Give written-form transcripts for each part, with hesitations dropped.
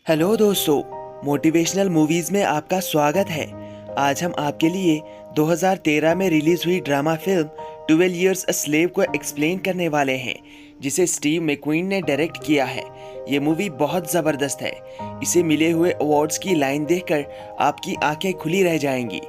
Hello दोस्तों, motivational movies में आपका स्वागत है। आज हम आपके लिए 2013 में रिलीज हुई drama film 12 years a slave को एक्सप्लेन करने वाले हैं, जिसे स्टीव मैक्वीन ने डायरेक्ट किया है। ये मूवी बहुत ज़बरदस्त है। इसे मिले हुए अवार्ड्स की लाइन देखकर आपकी आंखें खुली रह जाएंगी।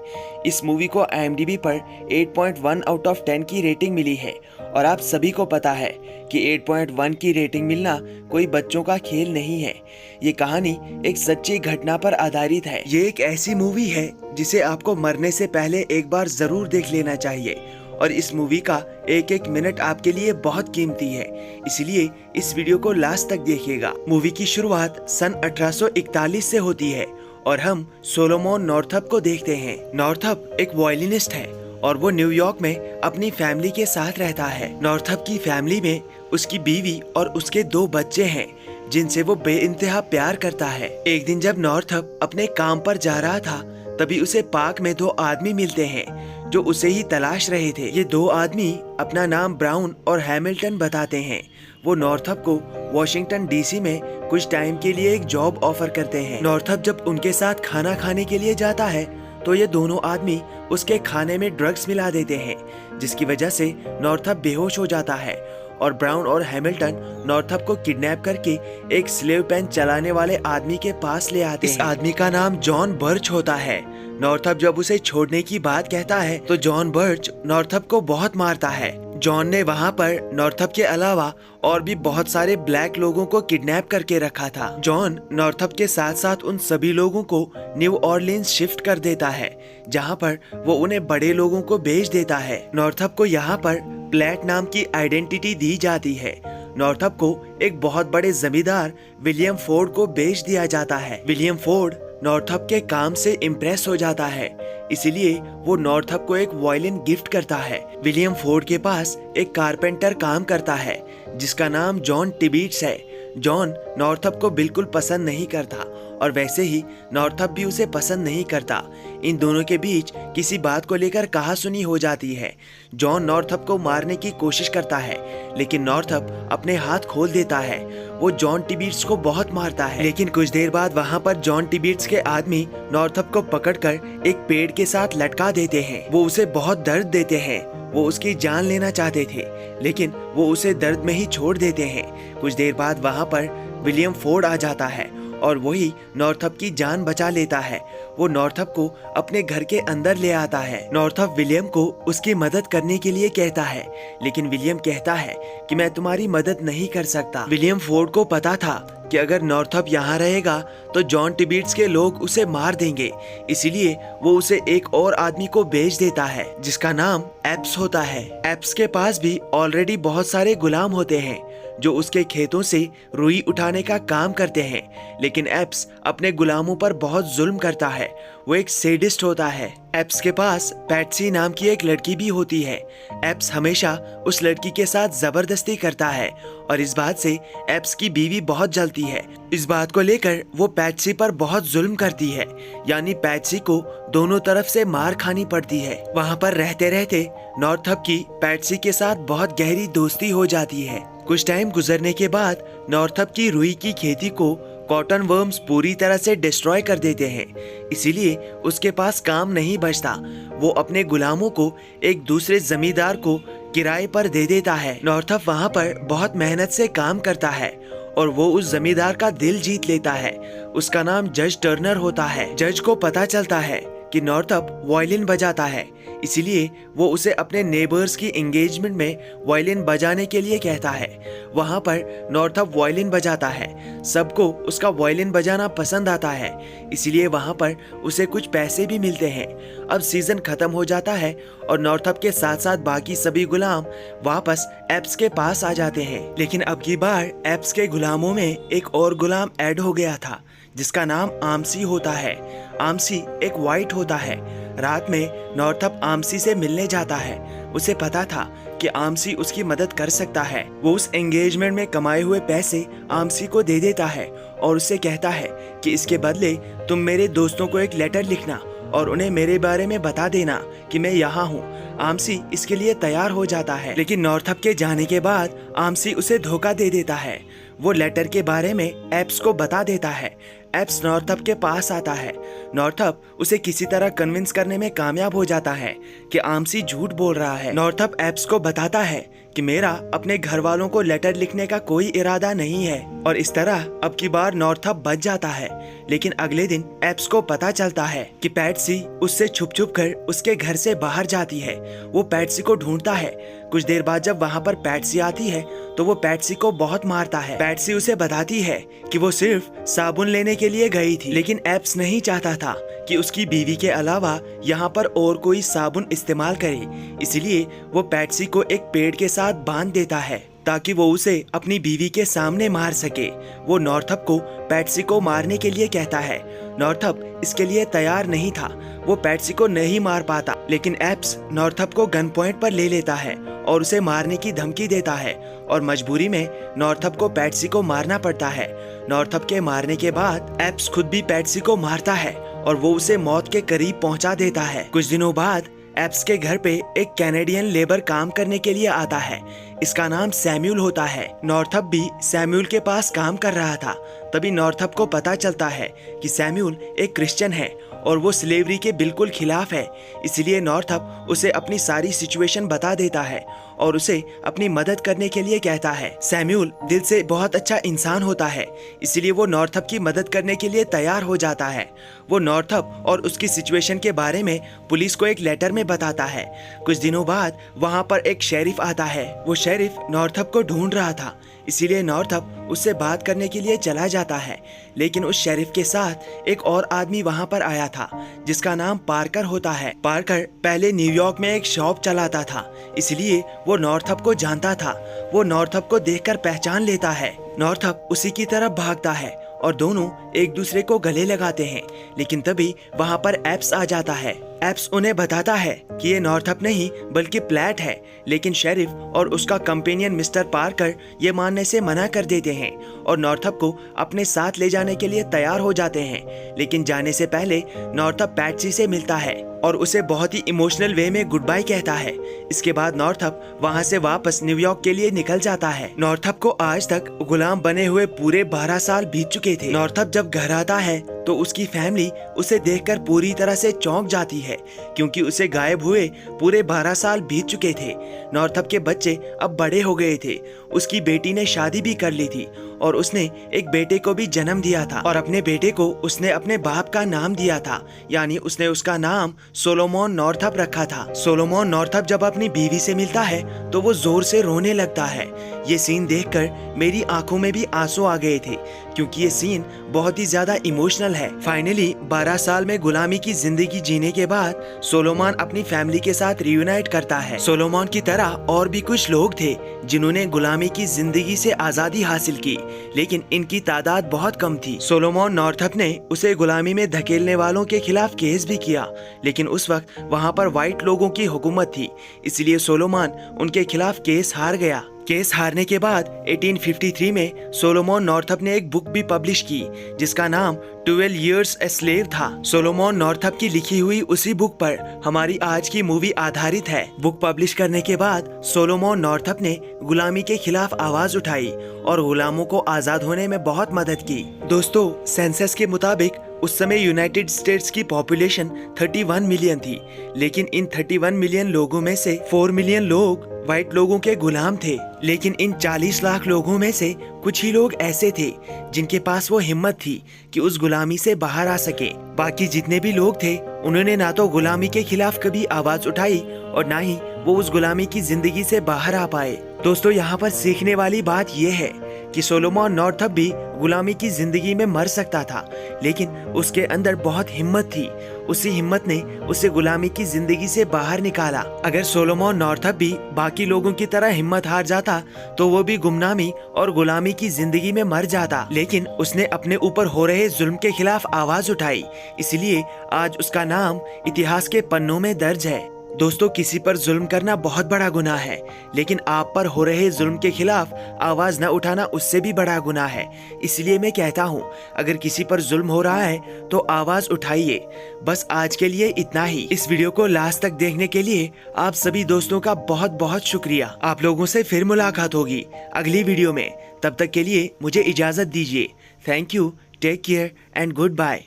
इस मूवी को IMDb पर 8.1 आउट ऑफ 10 की रेटिंग मिली है और आप सभी को पता है कि 8.1 की रेटिंग मिलना कोई बच्चों का खेल नहीं है। ये कहानी एक सच्ची घटना पर आधारित है। ये एक ऐसी मूवी है जिसे आपको मरने से पहले एक बार जरूर देख लेना चाहिए और इस मूवी का एक एक मिनट आपके लिए बहुत कीमती है, इसलिए इस वीडियो को लास्ट तक देखिएगा। मूवी की शुरुआत सन 1841 से होती है और हम सोलोमन नॉर्थअप को देखते हैं। नॉर्थअप एक वायलिनिस्ट है और वो न्यूयॉर्क में अपनी फैमिली के साथ रहता है। नॉर्थअप की फैमिली में उसकी बीवी और उसके 2 बच्चे हैं जिनसे वो बेइंतहा प्यार करता है। एक दिन जब नॉर्थअप अपने काम पर जा रहा था, तभी उसे पार्क में 2 आदमी मिलते हैं जो उसे ही तलाश रहे थे। ये 2 आदमी अपना नाम ब्राउन और हैमिल्टन बताते हैं। वो नॉर्थअप को वॉशिंगटन DC में कुछ टाइम के लिए एक जॉब ऑफर करते हैं। नॉर्थअप जब उनके साथ खाना खाने के लिए जाता है तो ये दोनों आदमी उसके खाने में ड्रग्स मिला देते हैं, जिसकी वजह से नॉर्थअप बेहोश हो जाता है और ब्राउन और हैमिल्टन नॉर्थअप को किडनैप करके एक स्लेव पेन चलाने वाले आदमी के पास ले आते हैं। इस आदमी का नाम जॉन बर्च होता है। नॉर्थअप जब उसे छोड़ने की बात कहता है तो जॉन बर्च नॉर्थअप को बहुत मारता है। जॉन ने वहाँ पर नॉर्थअप के अलावा और भी बहुत सारे ब्लैक लोगों को किडनैप करके रखा था। जॉन नॉर्थअप के साथ साथ उन सभी लोगों को न्यू ऑरलिन्स शिफ्ट कर देता है, जहाँ पर वो उन्हें बड़े लोगों को बेच देता है। नॉर्थअप को यहाँ पर प्लेट नाम की आइडेंटिटी दी जाती है। नॉर्थअप को एक बहुत बड़े जमींदार विलियम फोर्ड को बेच दिया जाता है। विलियम फोर्ड नॉर्थअप के काम से इम्प्रेस हो जाता है, इसीलिए वो नॉर्थअप को एक वायलिन गिफ्ट करता है। विलियम फोर्ड के पास एक कारपेंटर काम करता है जिसका नाम जॉन टिबीट्स है। जॉन नॉर्थअप को बिल्कुल पसंद नहीं करता और वैसे ही नॉर्थअप भी उसे पसंद नहीं करता। इन दोनों के बीच किसी बात को लेकर कहासुनी हो जाती है। जॉन नॉर्थअप को मारने की कोशिश करता है, लेकिन नॉर्थअप अपने हाथ खोल देता है। वो जॉन टिबीट्स को बहुत मारता है, लेकिन कुछ देर बाद वहाँ पर जॉन टिबीट्स के आदमी नॉर्थअप को पकड़कर एक पेड़ के साथ लटका देते हैं। वो उसे बहुत दर्द देते हैं। वो उसकी जान लेना चाहते थे, लेकिन वो उसे दर्द में ही छोड़ देते हैं। कुछ देर बाद वहाँ पर विलियम फोर्ड आ जाता है और वही नॉर्थअप की जान बचा लेता है। वो नॉर्थअप को अपने घर के अंदर ले आता है। नॉर्थअप विलियम को उसकी मदद करने के लिए कहता है, लेकिन विलियम कहता है कि मैं तुम्हारी मदद नहीं कर सकता। विलियम फोर्ड को पता था कि अगर नॉर्थअप यहाँ रहेगा तो जॉन टिबीट्स के लोग उसे मार देंगे, इसीलिए वो उसे एक और आदमी को बेच देता है जिसका नाम एप्स होता है। एप्स के पास भी ऑलरेडी बहुत सारे गुलाम होते हैं जो उसके खेतों से रुई उठाने का काम करते हैं, लेकिन एप्स अपने गुलामों पर बहुत जुल्म करता है। वो एक सैडिस्ट होता है। एप्स के पास पैट्सी नाम की एक लड़की भी होती है। एप्स हमेशा उस लड़की के साथ जबरदस्ती करता है और इस बात से एप्स की बीवी बहुत जलती है। इस बात को लेकर वो पैट्सी पर बहुत जुल्म करती है, यानी पैट्सी को दोनों तरफ से मार खानी पड़ती है। वहाँ पर रहते रहते नॉर्थअप की पैट्सी के साथ बहुत गहरी दोस्ती हो जाती है। कुछ टाइम गुजरने के बाद नॉर्थअप की रुई की खेती को कॉटन वर्म्स पूरी तरह से डिस्ट्रॉय कर देते हैं, इसीलिए उसके पास काम नहीं बचता। वो अपने गुलामों को एक दूसरे जमींदार को किराए पर दे देता है। नॉर्थअप वहाँ पर बहुत मेहनत से काम करता है और वो उस जमींदार का दिल जीत लेता है। उसका नाम जज टर्नर होता है। जज को पता चलता है कि नॉर्थअप वायलिन बजाता है, इसीलिए वो उसे अपने नेबर्स की एंगेजमेंट में वायलिन बजाने के लिए कहता है। वहाँ पर नॉर्थअप वायलिन बजाता है। सबको उसका वायलिन बजाना पसंद आता है, इसीलिए वहाँ पर उसे कुछ पैसे भी मिलते हैं। अब सीजन खत्म हो जाता है और नॉर्थअप के साथ साथ बाकी सभी गुलाम वापस एप्स के पास आ जाते हैं, लेकिन अब की बार एप्स के गुलामों में एक और गुलाम ऐड हो गया था जिसका नाम आमसी होता है। आमसी एक वाइट होता है। रात में नॉर्थअप आमसी से मिलने जाता है। उसे पता था कि आमसी उसकी मदद कर सकता है। वो उस एंगेजमेंट में कमाए हुए पैसे आमसी को दे देता है और उससे कहता है कि इसके बदले तुम मेरे दोस्तों को एक लेटर लिखना और उन्हें मेरे बारे में बता देना कि मैं यहाँ हूँ। आमसी इसके लिए तैयार हो जाता है, लेकिन नॉर्थअप के जाने के बाद आमसी उसे धोखा दे देता है। वो लेटर के बारे में एप्स को बता देता है। एप्स नॉर्थअप के पास आता है। नॉर्थअप उसे किसी तरह कन्विंस करने में कामयाब हो जाता है कि आमसी झूठ बोल रहा है। नॉर्थअप एप्स को बताता है कि मेरा अपने घर वालों को लेटर लिखने का कोई इरादा नहीं है, और इस तरह अब की बार नॉर्थअप बच जाता है। लेकिन अगले दिन एप्स को पता चलता है कि पैट्सी उससे छुप छुप कर उसके घर से बाहर जाती है। वो पैट्सी को ढूंढता है। कुछ देर बाद जब वहाँ पर पैट्सी आती है तो वो पैट्सी को बहुत मारता है। पैट्सी उसे बताती है कि वो सिर्फ साबुन लेने के लिए गई थी, लेकिन एप्स नहीं चाहता था कि उसकी बीवी के अलावा यहाँ पर और कोई साबुन इस्तेमाल करे। इसलिए वो पैट्सी को एक पेड़ के साथ बांध देता है ताकि वो उसे अपनी बीवी के सामने मार सके। वो नॉर्थअप को पैट्सी को मारने के लिए कहता है। नॉर्थअप इसके लिए तैयार नहीं था। वो पैट्सी को नहीं मार पाता, लेकिन एप्स नॉर्थअप को गन पॉइंट पर ले लेता है और उसे मारने की धमकी देता है, और मजबूरी में नॉर्थअप को पैट्सी को मारना पड़ता है। नॉर्थअप के मारने के बाद एप्स खुद भी पैट्सी को मारता है और वो उसे मौत के करीब पहुंचा देता है। कुछ दिनों बाद एप्स के घर पे एक कैनेडियन लेबर काम करने के लिए आता है। इसका नाम सैम्यूल होता है। नॉर्थअप भी सैम्यूल के पास काम कर रहा था। तभी नॉर्थअप को पता चलता है कि सैम्यूल एक क्रिश्चियन है और वो स्लेवरी के बिल्कुल खिलाफ है। इसलिए नॉर्थअप उसे अपनी सारी सिचुएशन बता देता है और उसे अपनी मदद करने के लिए कहता है। सैम्यूल दिल से बहुत अच्छा इंसान होता है, इसलिए वो नॉर्थअप की मदद करने के लिए तैयार हो जाता है। वो नॉर्थअप और उसकी सिचुएशन के बारे में पुलिस को एक लेटर में बताता है। कुछ दिनों बाद वहाँ पर एक शेरिफ आता है। वो शेरिफ नॉर्थअप को ढूंढ रहा था, इसीलिए नॉर्थअप उससे बात करने के लिए चला जाता है। लेकिन उस शेरिफ के साथ एक और आदमी वहाँ पर आया था जिसका नाम पार्कर होता है। पार्कर पहले न्यूयॉर्क में एक शॉप चलाता था, इसलिए वो नॉर्थअप को जानता था। वो नॉर्थअप को देखकर पहचान लेता है। नॉर्थअप उसी की तरफ भागता है और दोनों एक दूसरे को गले लगाते हैं। लेकिन तभी वहाँ पर एप्स आ जाता है। एप्स उन्हें बताता है कि ये नॉर्थअप नहीं बल्कि प्लैट है, लेकिन शेरिफ और उसका कंपेनियन मिस्टर पार्कर ये मानने से मना कर देते हैं और नॉर्थअप को अपने साथ ले जाने के लिए तैयार हो जाते हैं। लेकिन जाने से पहले नॉर्थअप पैट्सी से मिलता है और उसे बहुत ही इमोशनल वे में गुड बाय कहता है। इसके बाद नॉर्थअप वहाँ से वापस न्यूयॉर्क के लिए निकल जाता है। नॉर्थअप को आज तक गुलाम बने हुए पूरे 12 साल बीत चुके थे। नॉर्थअप जब घर आता है तो उसकी फैमिली उसे देखकर पूरी तरह से चौंक जाती है, क्योंकि उसे गायब हुए पूरे 12 साल बीत चुके थे। नॉर्थअप के बच्चे अब बड़े हो गए थे। उसकी बेटी ने शादी भी कर ली थी और उसने एक बेटे को भी जन्म दिया था, और अपने बेटे को उसने अपने बाप का नाम दिया था, यानी उसने उसका नाम सोलोमन नॉर्थअप रखा था। सोलोमन नॉर्थअप जब अपनी बीवी से मिलता है तो वो जोर से रोने लगता है। ये सीन देखकर मेरी आंखों में भी आंसू आ गए थे, क्योंकि ये सीन बहुत ही ज्यादा इमोशनल है। फाइनली 12 साल में गुलामी की जिंदगी जीने के बाद सोलोमन अपनी फैमिली के साथ रियूनाइट करता है। सोलोमन की तरह और भी कुछ लोग थे जिन्होंने गुलामी की जिंदगी से आजादी हासिल की, लेकिन इनकी तादाद बहुत कम थी। सोलोमन नॉर्थअप ने उसे गुलामी में धकेलने वालों के खिलाफ केस भी किया, लेकिन उस वक्त वहाँ पर व्हाइट लोगों की हुकूमत थी, इसलिए सोलोमन उनके खिलाफ केस हार गया। केस हारने के बाद 1853 में सोलोमन नॉर्थअप ने एक बुक भी पब्लिश की जिसका नाम 12 Years a Slave था। सोलोमन नॉर्थअप की लिखी हुई उसी बुक पर हमारी आज की मूवी आधारित है। बुक पब्लिश करने के बाद सोलोमन नॉर्थअप ने गुलामी के खिलाफ आवाज उठाई और गुलामों को आजाद होने में बहुत मदद की। दोस्तों, सेंसस के मुताबिक उस समय यूनाइटेड स्टेट्स की पॉपुलेशन 31 मिलियन थी, लेकिन इन 31 मिलियन लोगों में से 4 मिलियन लोग व्हाइट लोगों के गुलाम थे। लेकिन इन 40 लाख लोगों में से कुछ ही लोग ऐसे थे जिनके पास वो हिम्मत थी कि उस गुलामी से बाहर आ सके। बाकी जितने भी लोग थे उन्होंने ना तो गुलामी के खिलाफ कभी आवाज उठाई और ना ही वो उस गुलामी की जिंदगी से बाहर आ पाए। दोस्तों, यहाँ पर सीखने वाली बात यह है कि सोलोमन नॉर्थअप भी गुलामी की जिंदगी में मर सकता था, लेकिन उसके अंदर बहुत हिम्मत थी। उसी हिम्मत ने उसे गुलामी की जिंदगी से बाहर निकाला। अगर सोलोमन नॉर्थअप भी बाकी लोगों की तरह हिम्मत हार जाता तो वो भी गुमनामी और गुलामी की जिंदगी में मर जाता, लेकिन उसने अपने ऊपर हो रहे जुल्म के खिलाफ आवाज उठाई, इसलिए आज उसका नाम इतिहास के पन्नों में दर्ज है। दोस्तों, किसी पर जुल्म करना बहुत बड़ा गुनाह है, लेकिन आप पर हो रहे जुल्म के खिलाफ आवाज न उठाना उससे भी बड़ा गुनाह है। इसलिए मैं कहता हूँ, अगर किसी पर जुल्म हो रहा है तो आवाज उठाइए। बस आज के लिए इतना ही। इस वीडियो को लास्ट तक देखने के लिए आप सभी दोस्तों का बहुत बहुत शुक्रिया। आप लोगों से फिर मुलाकात होगी अगली वीडियो में। तब तक के लिए मुझे इजाज़त दीजिए। Thank you, take care and good bye.